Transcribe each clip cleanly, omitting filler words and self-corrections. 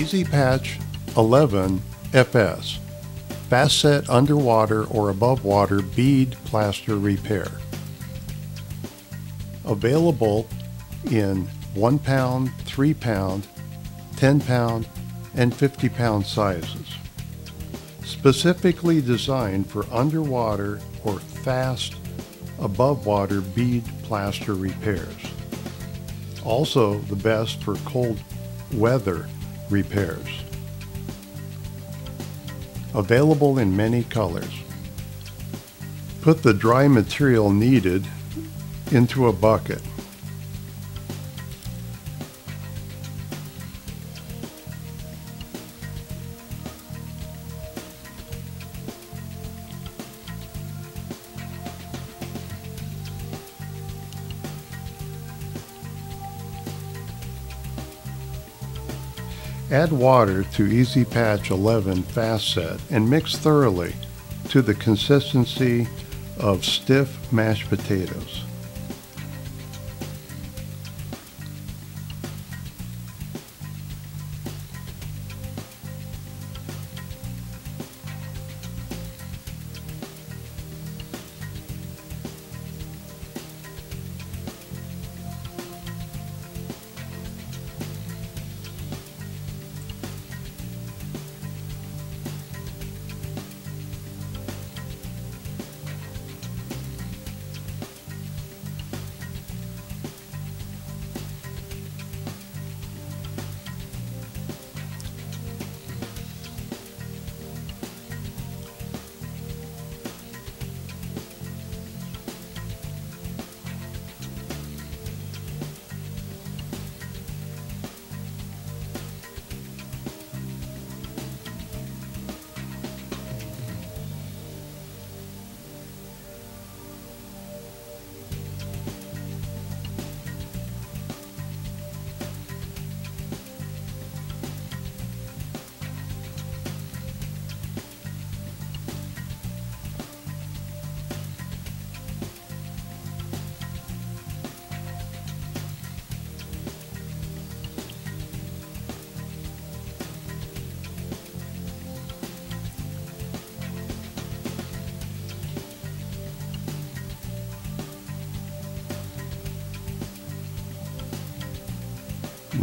Easy Patch 11 FS, Fast Set Underwater or Above Water Bead Plaster Repair. Available in 1 pound, 3 pound, 10 pound, and 50 pound sizes. Specifically designed for underwater or fast above water bead plaster repairs. Also the best for cold weather repairs. Available in many colors. Put the dry material needed into a bucket. Add water to Easy Patch 11 Fast Set and mix thoroughly to the consistency of stiff mashed potatoes.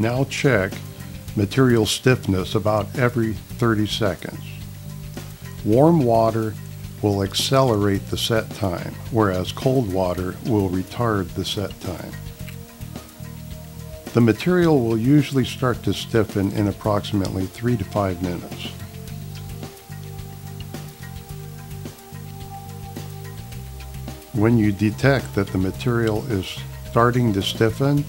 Now check material stiffness about every 30 seconds. Warm water will accelerate the set time, whereas cold water will retard the set time. The material will usually start to stiffen in approximately 3 to 5 minutes. When you detect that the material is starting to stiffen,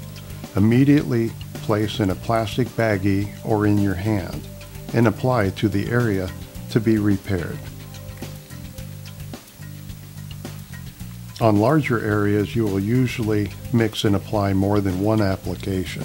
immediately place in a plastic baggie or in your hand and apply to the area to be repaired. On larger areas, you will usually mix and apply more than one application.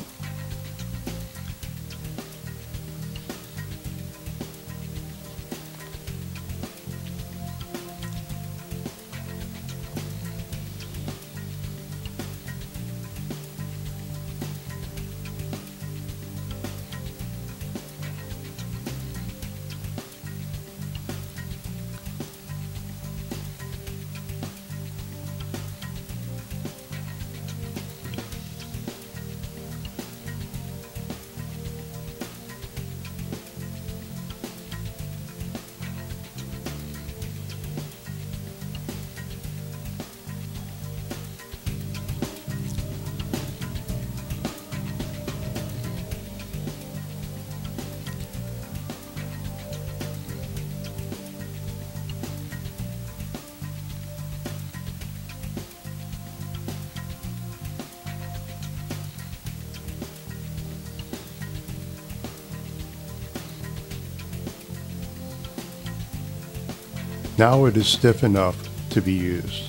Now it is stiff enough to be used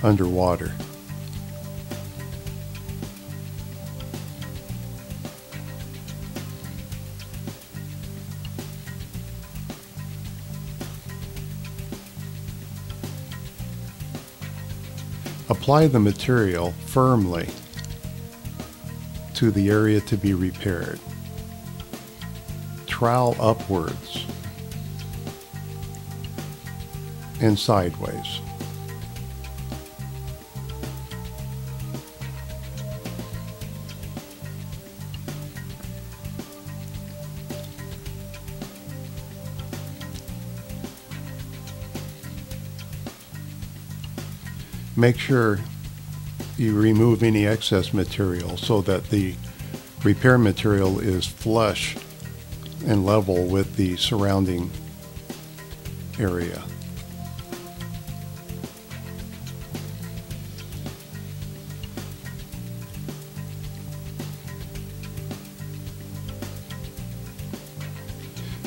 underwater. Apply the material firmly to the area to be repaired. trowel upwards and sideways. Make sure you remove any excess material so that the repair material is flush and level with the surrounding area.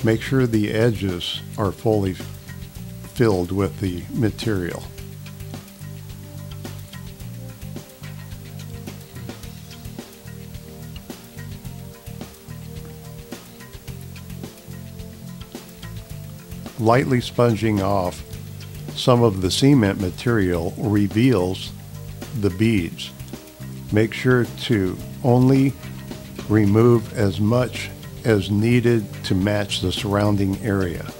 Make sure the edges are fully filled with the material. Lightly sponging off some of the cement material reveals the beads. Make sure to only remove as much as needed to match the surrounding area.